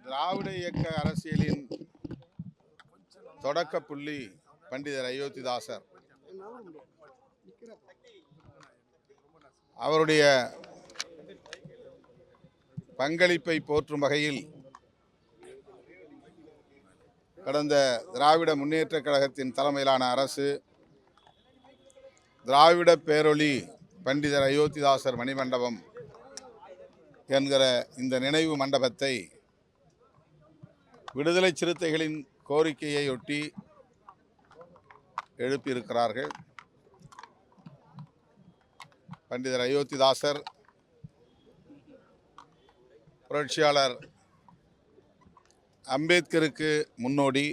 திராவிட இயக்க அரசியலின் தொடக்க புள்ளி பண்டிதர் அயோத்திதாசர். அவருடைய பங்களிப்பை போற்றும் வகையில் கடந்த திராவிட முன்னேற்றக் கழகத்தின் தலைமையிலான அரசு திராவிட பேரொளி பண்டிதர் அயோத்திதாசர் மணிமண்டபம் என்கிற இந்த நினைவு மண்டபத்தை விடுதலை சிறுத்தைகளின் கோரிக்கையை ஒட்டி எழுப்பியிருக்கிறார்கள். பண்டிதர் அயோத்திதாசர் புரட்சியாளர் அம்பேத்கருக்கு முன்னோடி,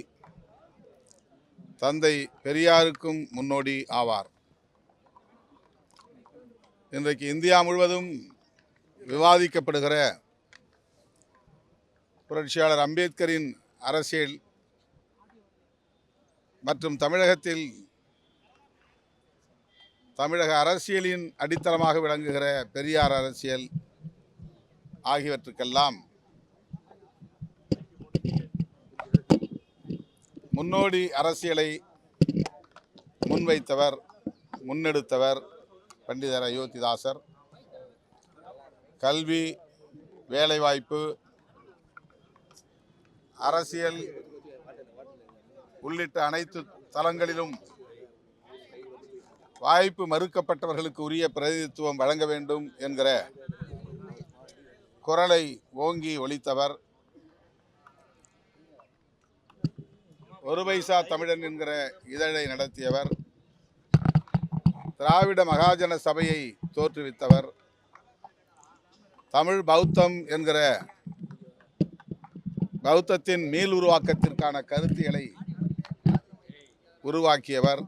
தந்தை பெரியாருக்கும் முன்னோடி ஆவார். இன்றைக்கு இந்தியா முழுவதும் விவாதிக்கப்படுகிற புரட்சியாளர் அம்பேத்கரின் அரசியல் மற்றும் தமிழகத்தில் தமிழக அரசியலின் அடித்தளமாக விளங்குகிற பெரியார் அரசியல் ஆகியவற்றுக்கெல்லாம் முன்னோடி அரசியலை முன்வைத்தவர், முன்னெடுத்தவர் பண்டிதர் அயோத்திதாசர். கல்வி, வேலைவாய்ப்பு, அரசியல் உள்ளிட்ட அனைத்து தளங்களிலும் வாய்ப்பு மறுக்கப்பட்டவர்களுக்கு உரிய பிரதிநிதித்துவம் வழங்க வேண்டும் என்கிற குரலை ஓங்கி ஒலித்தவர். ஒரு பைசா தமிழன் என்கிற இதழை நடத்தியவர். திராவிட மகாஜன சபையை தோற்றுவித்தவர். தமிழ் பௌத்தம் என்கிற பௌத்தத்தின் மீள் உருவாக்கத்திற்கான கருத்தியலை உருவாக்கியவர்.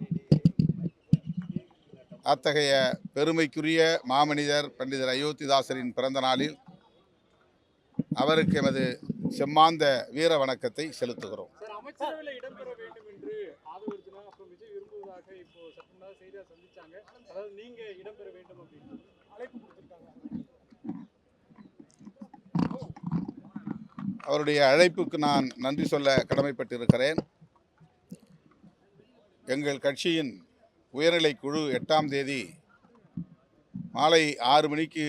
அத்தகைய பெருமைக்குரிய மாமனிதர் பண்டிதர் அயோத்திதாசரின் பிறந்த நாளில் அவருக்கு எமது செம்மாந்த வீர வணக்கத்தை செலுத்துகிறோம். அவருடைய அழைப்புக்கு நான் நன்றி சொல்ல கடமைப்பட்டிருக்கிறேன். எங்கள் கட்சியின் உயர்நிலை குழு 8ஆம் தேதி மாலை 6 மணிக்கு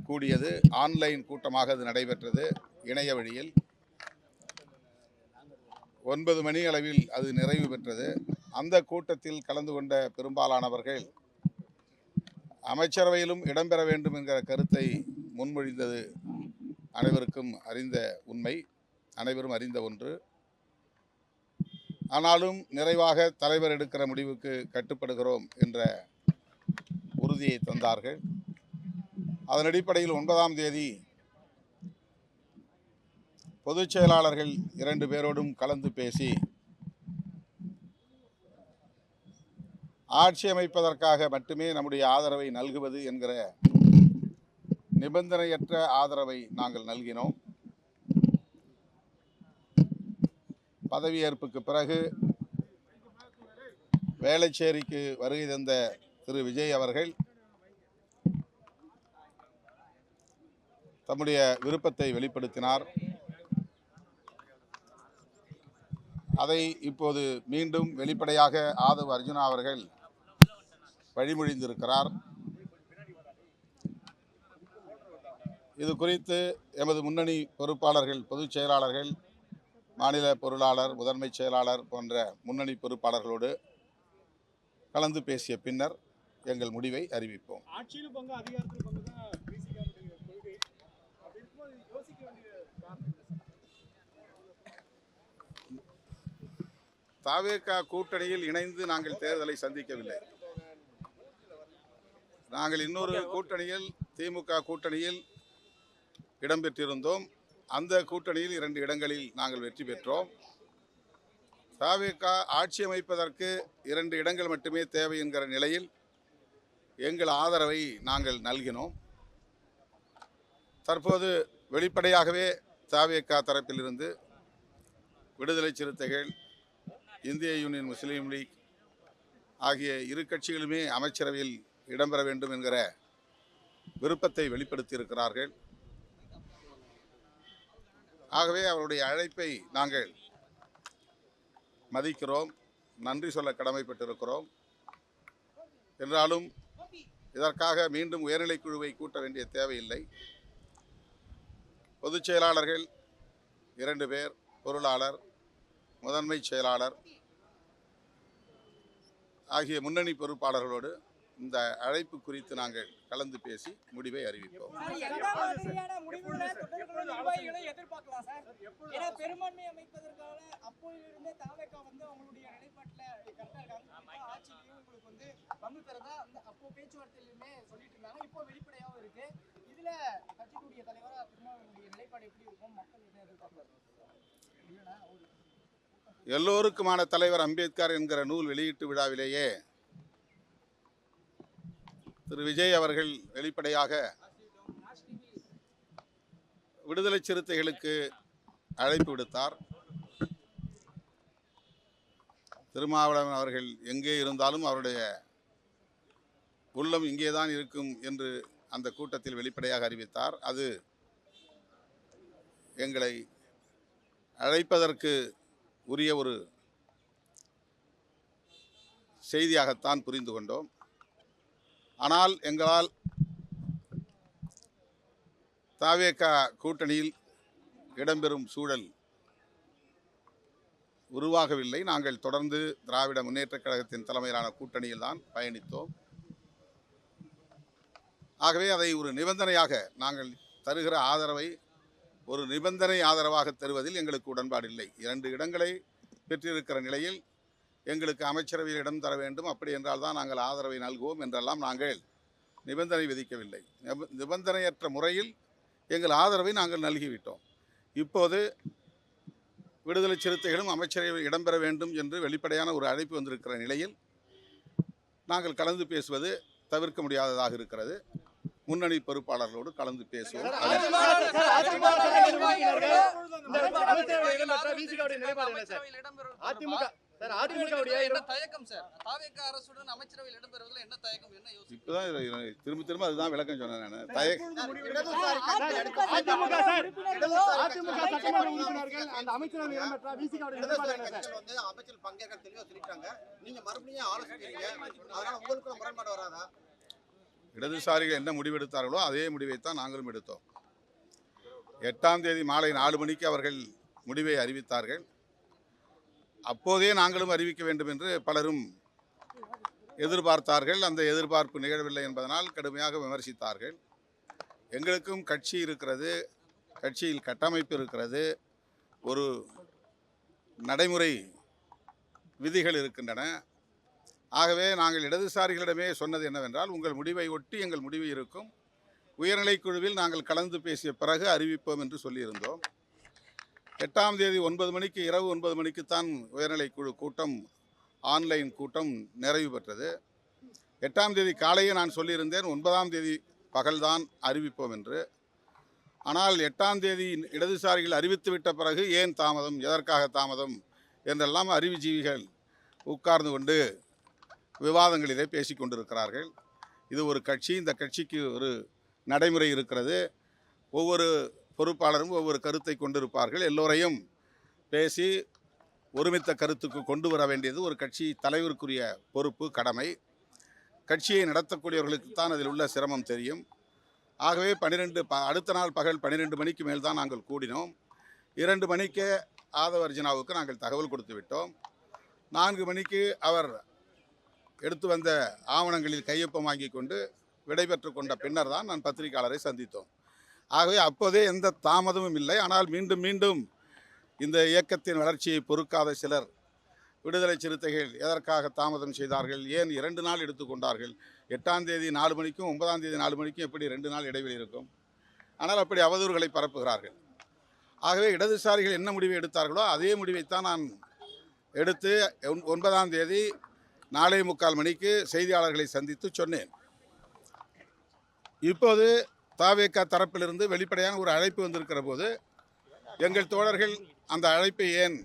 கூடியது. ஆன்லைன் கூட்டமாக அது நடைபெற்றது. இணைய வழியில் 9 மணி அளவில் அது நிறைவு பெற்றது. அந்த கூட்டத்தில் கலந்து கொண்ட பெரும்பாலானவர்கள் அமைச்சரவையிலும் இடம்பெற வேண்டும் என்கிற கருத்தை முன்மொழிந்தது அனைவருக்கும் அறிந்த உண்மை, அனைவரும் அறிந்த ஒன்று. ஆனாலும் நிறைவாக தலைவர் எடுக்கிற முடிவுக்கு கட்டுப்படுகிறோம் என்ற உறுதியை தந்தார்கள். அதன் அடிப்படையில் 9ஆம் தேதி பொதுச் செயலாளர்கள் 2 பேரோடும் கலந்து பேசி ஆட்சி அமைப்பதற்காக மட்டுமே நம்முடைய ஆதரவை நல்குவது என்கிற நிபந்தனையற்ற ஆதரவை நாங்கள் நல்கினோம். பதவியேற்புக்கு பிறகு வேளச்சேரிக்கு வருகை தந்த திரு விஜய் அவர்கள் தம்முடைய விருப்பத்தை வெளிப்படுத்தினார். அதை இப்போது மீண்டும் வெளிப்படையாக ஆதவ் அர்ஜுனா அவர்கள் வழிமொழிந்திருக்கிறார். இது குறித்து எமது முன்னணி பொறுப்பாளர்கள், பொதுச் செயலாளர்கள், மாநில பொருளாளர், முதன்மை செயலாளர் போன்ற முன்னணி பொறுப்பாளர்களோடு கலந்து பேசிய பின்னர் எங்கள் முடிவை அறிவிப்போம். தவேக கூட்டணியில் இணைந்து நாங்கள் தேர்தலை சந்திக்கவில்லை. நாங்கள் இன்னொரு கூட்டணியில், திமுக கூட்டணியில் இடம்பெற்றிருந்தோம். அந்த கூட்டணியில் 2 இடங்களில் நாங்கள் வெற்றி பெற்றோம். தவேக ஆட்சி அமைப்பதற்கு 2 இடங்கள் மட்டுமே தேவை என்கிற நிலையில் எங்கள் ஆதரவை நாங்கள் நல்கினோம். தற்போது வெளிப்படையாகவே தவேக தரப்பிலிருந்து விடுதலை சிறுத்தைகள், இந்திய யூனியன் முஸ்லீம் லீக் ஆகிய இரு கட்சிகளுமே அமைச்சரவையில் இடம்பெற வேண்டும் என்கிற விருப்பத்தை வெளிப்படுத்தியிருக்கிறார்கள். ஆகவே அவருடைய அழைப்பை நாங்கள் மதிக்கிறோம், நன்றி சொல்ல கடமைப்பட்டிருக்கிறோம். என்றாலும் இதற்காக மீண்டும் உயர்நிலைக் குழுவை கூட்ட வேண்டிய தேவையில்லை. பொதுச் செயலாளர்கள் 2 பேர், பொருளாளர், முதன்மை செயலாளர் ஆகிய முன்னணி பொறுப்பாளர்களோடு இந்த அழைப்பு குறித்து நாங்கள் கலந்து பேசி முடிவை அறிவிப்போம். பெரும்பான்மை அமைப்பதற்கான அப்போதிலிருந்தே தாவேகா அவங்களுடைய நிலைப்பாட்டில் கரெக்டா இருக்காங்க. ஆட்சியிலையும் உங்களுக்கு பங்கு தரதா அப்போ பேச்சுவார்த்தையிலுமே சொல்லிட்டு இருந்தாங்க. இப்போ வெளிப்படையாகவும் இருக்கு. இதுல கட்சியினுடைய தலைவரா திருமாவளவனுடைய நிலைப்பாடு எப்படி இருக்கும், மக்கள் என்ன எதிர்பார்ப்பாங்க? எல்லோருக்குமான தலைவர் அம்பேத்கர் என்கிற நூல் வெளியீட்டு விழாவிலேயே திரு விஜய் அவர்கள் வெளிப்படையாக விடுதலை சிறுத்தைகளுக்கு அழைப்பு விடுத்தார். திருமாவளவன் அவர்கள் எங்கே இருந்தாலும் அவருடைய உள்ளம் இங்கேதான் இருக்கும் என்று அந்த கூட்டத்தில் வெளிப்படையாக அறிவித்தார். அது எங்களை அழைப்பதற்கு உரிய ஒரு செய்தியாகத்தான் புரிந்து கொண்டோம். ஆனால் எங்களால் தாவேகா கூட்டணியில் இடம்பெறும் சூழல் உருவாகவில்லை. நாங்கள் தொடர்ந்து திராவிட முன்னேற்றக் கழகத்தின் தலைமையிலான கூட்டணியில் தான் பயணித்தோம். ஆகவே அதை ஒரு நிபந்தனையாக நாங்கள் தருகிற ஆதரவை ஒரு நிபந்தனை ஆதரவாக தருவதில் எங்களுக்கு உடன்பாடில்லை. 2 இடங்களை பெற்றிருக்கிற நிலையில் எங்களுக்கு அமைச்சரவையில் இடம் தர வேண்டும், அப்படி என்றால் தான் நாங்கள் ஆதரவை நல்குவோம் என்றெல்லாம் நாங்கள் நிபந்தனை விதிக்கவில்லை. நிபந்தனையற்ற முறையில் எங்கள் ஆதரவை நாங்கள் நல்கிவிட்டோம். இப்போது விடுதலை சிறுத்தைகளும் அமைச்சரவையில் இடம்பெற வேண்டும் என்று வெளிப்படையான ஒரு அழைப்பு வந்திருக்கிற நிலையில் நாங்கள் கலந்து பேசுவது தவிர்க்க முடியாததாக இருக்கிறது. முன்னணி பொறுப்பாளர்களோடு கலந்து பேசுவோம். திரும்ப அதுதான் விளக்கம் சொன்னேன். இடதுசாரிகள் என்ன முடிவெடுத்தார்களோ அதே முடிவைத்தான் நாங்களும் எடுத்தோம். 8ஆம் தேதி மாலை 4 மணிக்கு அவர்கள் முடிவை அறிவித்தார்கள். அப்போதே நாங்களும் அறிவிக்க வேண்டும் என்று பலரும் எதிர்பார்த்தார்கள். அந்த எதிர்பார்ப்பு நிகழவில்லை என்பதனால் கடுமையாக விமர்சித்தார்கள். எங்களுக்கும் கட்சி இருக்கிறது, கட்சியில் கட்டமைப்பு இருக்கிறது, ஒரு நடைமுறை விதிகள் இருக்கின்றன. ஆகவே நாங்கள் இடதுசாரிகளிடமே சொன்னது என்னவென்றால், உங்கள் முடிவை ஒட்டி எங்கள் முடிவு இருக்கும், உயர்நிலைக் குழுவில் நாங்கள் கலந்து பேசிய பிறகு அறிவிப்போம் என்று சொல்லியிருந்தோம். 8ஆம் தேதி 9 மணிக்கு, இரவு 9 மணிக்குத்தான் உயர்நிலைக் குழு கூட்டம், ஆன்லைன் கூட்டம் நிறைவு பெற்றது. 8ஆம் தேதி காலையே நான் சொல்லியிருந்தேன் 9ஆம் தேதி பகல்தான் அறிவிப்போம் என்று. ஆனால் 8ஆம் தேதி இடதுசாரிகள் அறிவித்துவிட்ட பிறகு ஏன் தாமதம், எதற்காக தாமதம் என்றெல்லாம் அறிவுஜீவிகள் உட்கார்ந்து கொண்டு விவாதங்களிலே பேசி கொண்டிருக்கிறார்கள். இது ஒரு கட்சி, இந்த கட்சிக்கு ஒரு நடைமுறை இருக்கிறது. ஒவ்வொரு பொறுப்பாளரும் ஒவ்வொரு கருத்தை கொண்டிருப்பார்கள். எல்லோரையும் பேசி ஒருமித்த கருத்துக்கு கொண்டு வர வேண்டியது ஒரு கட்சி தலைவருக்குரிய பொறுப்பு, கடமை. கட்சியை நடத்தக்கூடியவர்களுக்குத்தான் அதில் உள்ள சிரமம் தெரியும். ஆகவே அடுத்த நாள் பகல் 12 மணிக்கு மேல் தான் நாங்கள் கூடினோம். 2 மணிக்கு ஆதவர்ஜினாவுக்கு நாங்கள் தகவல் கொடுத்து விட்டோம். 4 மணிக்கு அவர் எடுத்து வந்த ஆவணங்களில் கையொப்பம் வாங்கி கொண்டு விடைபெற்று கொண்ட பின்னர் தான் நான் பத்திரிகையாளரை சந்தித்தோம். ஆகவே அப்போதே எந்த தாமதமும் இல்லை. ஆனால் மீண்டும் மீண்டும் இந்த இயக்கத்தின் வளர்ச்சியை பொறுக்காத சிலர் விடுதலை சிறுத்தைகள் எதற்காக தாமதம் செய்தார்கள், ஏன் 2 நாள் எடுத்துக்கொண்டார்கள், 8ஆம் தேதி 4 மணிக்கும் 9ஆம் தேதி 4 மணிக்கும் எப்படி 2 நாள் இடைவெளி இருக்கும், ஆனால் அப்படி அவதூறுகளை பரப்புகிறார்கள். ஆகவே இடதுசாரிகள் என்ன முடிவை எடுத்தார்களோ அதே முடிவைத்தான் நான் எடுத்து 9ஆம் தேதி 4:45 மணிக்கு செய்தியாளர்களை சந்தித்து சொன்னேன். இப்போது தாவேகா தரப்பிலிருந்து வெளிப்படையான ஒரு அழைப்பு வந்திருக்கிற போது எங்கள் தோழர்கள் அந்த அழைப்பை ஏன்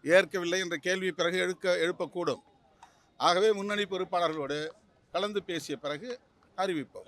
ஏற்கவில்லை என்ற கேள்வி பிறகு எழுப்பக்கூடும். ஆகவே முன்னணி பொறுப்பாளர்களோடு கலந்து பேசிய பிறகு அறிவிப்போம்.